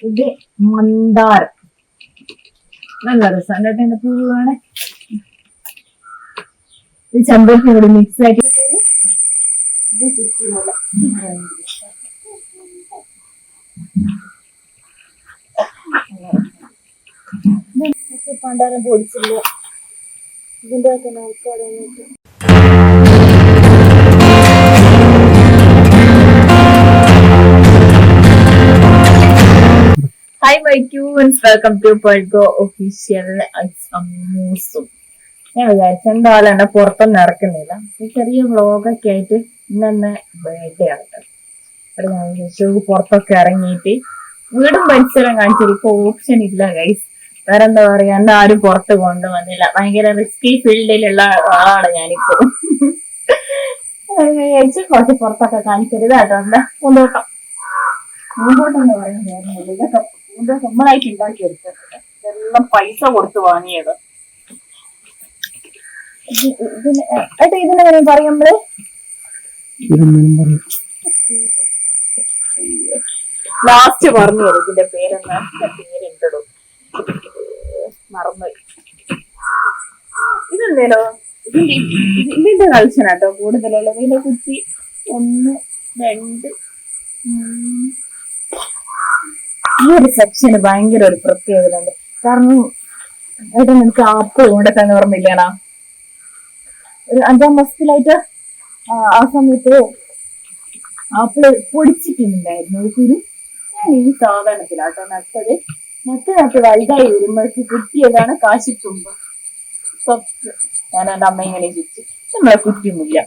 ഇത് മന്ദാർ. നല്ല രസം കേട്ടോ എന്റെ പൂവാണ്. ഇത് ചെമ്പരത്തി കൂടി മിക്സ് ആയിട്ട്. ഇത് ചുറ്റിമുള്ള പണ്ടാരം പൊടിച്ചില്ല. ഇതിന്റെ ഒക്കെ നോക്കാതെ Hi my tunes, welcome to Pergo Official. അമ്മൂസും ഞാൻ വിചാരിച്ചു എന്തായാലും എന്നെ പുറത്തൊന്നും ഇറക്കുന്നില്ല, ഈ ചെറിയ വ്ളോഗൊക്കെ ആയിട്ട് ഇന്നെ ബർത്ത്ഡേ ആകട്ടെ. അവിടെ ഞാൻ വിചാരിച്ചു പുറത്തൊക്കെ ഇറങ്ങിയിട്ട് വീടും പരിസരം കാണിച്ചിട്ട് ഇപ്പൊ ഓപ്ഷൻ ഇല്ല ഗൈസ്. വേറെ എന്താ പറയാ, എന്നെ ആരും പുറത്ത് കൊണ്ടുവന്നില്ല. ഭയങ്കര റിസ്കി ഫീൽഡിലുള്ള ആളാണ് ഞാനിപ്പോ. വിചാരിച്ചു കുറച്ച് പുറത്തൊക്കെ കാണിക്കരുത് കേട്ടോ. എന്താ പൂന്തോട്ടം എന്ന് പറയുന്നത് ഇതൊക്കെ നമ്മളായിട്ട് ഉണ്ടാക്കി എടുത്തത്, ഇതെല്ലാം പൈസ കൊടുത്ത് വാങ്ങിയത്. ഇതിനെ പറയുമ്പള് ലാസ്റ്റ് പറഞ്ഞു തരും ഇതിന്റെ പേരെന്താ. പേരുണ്ടോ മറന്നു. ഇതെന്തേലോ ഇതിന്റെ കളക്ഷൻ ആട്ടോ കൂടുതലുള്ളത്. ഇതിന്റെ കുറ്റി 1 2 ഈ ഒരു സെക്ഷന് ഭയങ്കര ഒരു പ്രത്യേകത ഉണ്ട്. കാരണം ഏട്ടാ നിനക്ക് ആപ്പിൾ കൊണ്ടെത്താൻ ഓർമ്മയില്ലേണാ, ഒരു 5ാം മാസത്തിലായിട്ട് ആ സമയത്ത് ആപ്പിള് പൊടിച്ചിട്ടുണ്ടായിരുന്നു ഒരു കുരു. ഞാൻ ഈ സാധനത്തിലാട്ടോ നട്ടത്. നട്ട് വലുതായി വരുമ്പോഴേക്ക് കിട്ടിയതാണ് കാശിത്തുമ്പ്. ഞാൻ എന്റെ അമ്മ ഇങ്ങനെ ചിരിച്ചു. നമ്മളെ കുറ്റിയുമില്ല.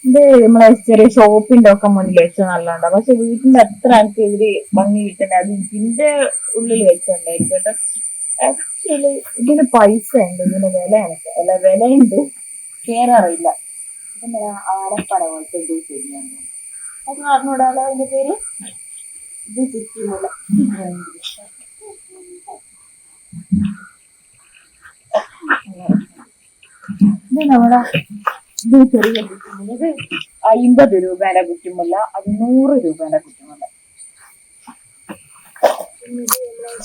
ഇത് നമ്മളെ ചെറിയ ഷോപ്പിന്റെ ഒക്കെ മുന്നിൽ വെച്ച നല്ലതുണ്ട്. പക്ഷെ വീട്ടിന്റെ അത്ര എനിക്ക് ഇതില് ഭംഗി കിട്ടുന്നത് അത് ഇതിന്റെ ഉള്ളിൽ വെച്ചിട്ടുണ്ടായിരിക്കും കേട്ടോ. ആക്ച്വലി ഇതിന് പൈസ ഉണ്ട്, ഇതിന് വിലയുണ്ട്, പേരറിയില്ല. ഇതിന്റെ ആലപ്പഴ പോലത്തെ ഇത് ശരിയാണ്. അത് അറിഞ്ഞൂടാലോ അതിന്റെ പേര്. ഇത് ചുറ്റിമുള്ള ഇത് നമ്മുടെ ഇത് ചെറിയ കുറ്റുമുല്ല. ഇത് 50 രൂപേന്റെ കുറ്റുമുല്ല, അത് 100 രൂപേന്റെ കുറ്റുമുല്ല.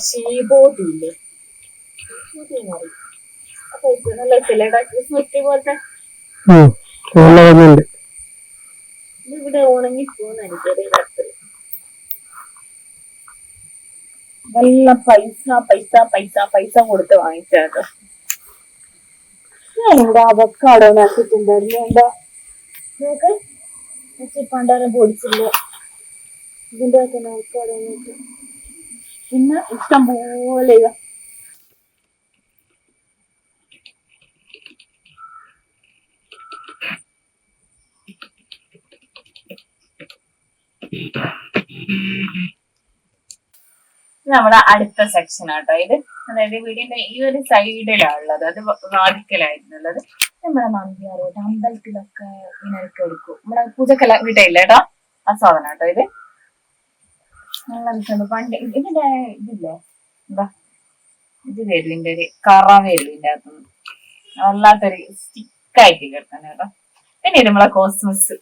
ഷീബോട്ടിയില്ലേ, നല്ല സിലയുടെ ക്രിസ്മസ് പോലത്തെ. ഇവിടെ ഉണങ്ങി പോകുന്ന എനിക്കറിയാം. നല്ല പൈസ പൈസ പൈസ പൈസ കൊടുത്ത് വാങ്ങിച്ചാട്ടോ. ഞാനിവിടെ അവക്കാടോ നട്ടിട്ടുണ്ടായിരുന്നു. എന്താ നോക്ക്, പണ്ടാരം പൊടിച്ചില്ല. ഇതിന്റെ ഒക്കെ അവക്കാടോ നോക്ക്. പിന്നെ ഇഷ്ടം പോലെ നമ്മുടെ അടുത്ത സെക്ഷൻ ആട്ടോ ഇത്. അതായത് വീടിന്റെ ഈ ഒരു സൈഡിലാണുള്ളത്. അത് വാതിക്കലായിരുന്നുള്ളത്. നമ്മുടെ നമ്പ്യാരോട്ട് അമ്പലത്തിലൊക്കെ ഇങ്ങനെയൊക്കെ എടുക്കും. നമ്മുടെ പൂജക്കെല്ലാം കിട്ടില്ല കേട്ടോ ആ സാധനം കേട്ടോ. ഇത് നല്ല രസമുണ്ട്. പണ്ട് ഇതിന്റെ ഇതില്ലേ എന്താ ഇത് വരും, ഇതിന്റെ ഒരു കറ വരും ഇതിന്റെ അകത്തുനിന്ന്. വല്ലാത്തൊരു സ്റ്റിക്കായിട്ട് കിടക്കാൻ കേട്ടോ. പിന്നെ നമ്മളെ കോസ്മസ്,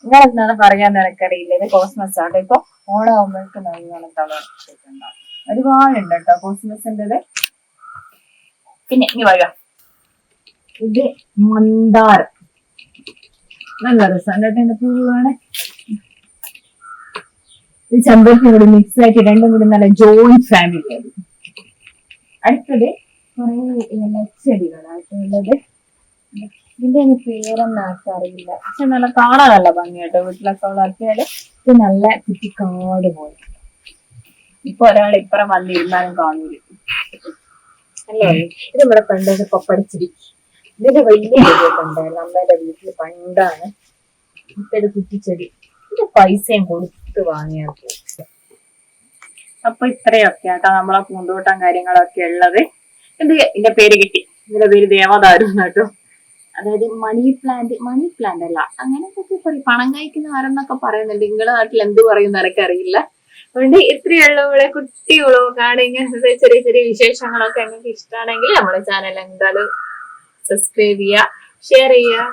നിങ്ങളെന്താണ് പറയാന്ന് എനിക്കറിയില്ല. ഇത് കോസ്മസ് ആട്ടോ. ഇപ്പൊ ഓണാകുമ്പോഴേക്ക് നല്ലോണം തളർച്ചിട്ടുണ്ടാവും. ഒരുപാടുണ്ട് കേട്ടോ കോസ്മസിന്റെ. പിന്നെ ഇനി വരിക, ഇത് മന്ദാർ. നല്ല രസം കേട്ടോ എന്റെ പൂവാണ്. ഇത് ചെമ്പരത്തി കൂടി മിക്സ് ആക്കി രണ്ടും കൂടി നല്ല ജോയിന്റ് ഫാമിലി ആയി. അടുത്തത് കുറെ ഇലച്ചെടികളായിട്ടുള്ളത്. ഇതിന്റെ പേരൊന്നും ആർക്കറിയില്ല, പക്ഷെ നല്ല കാണാൻ നല്ല ഭംഗിയാട്ടോ. വീട്ടിലൊക്കെ വളർത്തിയാല് ഇത് നല്ല കുറ്റിക്കാട് പോലെ. ഇപ്പൊ ഒരാൾ ഇപ്പുറം വന്നിരുന്നാലും കാണൂല അല്ലേ. ഇത് നമ്മുടെ പണ്ടൊക്കെ പപ്പടച്ചിരി. ഇതിന്റെ വലിയ ചെടിയൊക്കെ ഉണ്ടായിരുന്നു അമ്മേന്റെ വീട്ടിൽ പണ്ടാണ്. ഇപ്പൊരു കുറ്റിച്ചെടി. ഇത് പൈസയും കൊടുത്ത് വാങ്ങിയാൽ പോകും. അപ്പൊ ഇത്രയൊക്കെ ആട്ടോ നമ്മളെ പൂന്തോട്ടം കാര്യങ്ങളൊക്കെ ഉള്ളത്. ഇതിന്റെ പേര് കിട്ടി. ഇതിന്റെ പേര് ദേവദാരു കേട്ടോ. അതായത് മണി പ്ലാന്റ് അല്ല, അങ്ങനെയൊക്കെ പറയും. പണം കഴിക്കുന്ന മരം എന്നൊക്കെ പറയുന്നുണ്ട്. നിങ്ങളുടെ നാട്ടിൽ എന്ത് പറയുന്ന എനിക്കറിയില്ല. അതുകൊണ്ട് ഇത്രയുള്ള ഇവിടെ കുട്ടി വ്ളോഗാണ്. ഇങ്ങനത്തെ ചെറിയ ചെറിയ വിശേഷങ്ങളൊക്കെ നിങ്ങൾക്ക് ഇഷ്ടമാണെങ്കിൽ നമ്മുടെ ചാനൽ എന്തായാലും സബ്സ്ക്രൈബ് ചെയ്യുക, ഷെയർ ചെയ്യുക.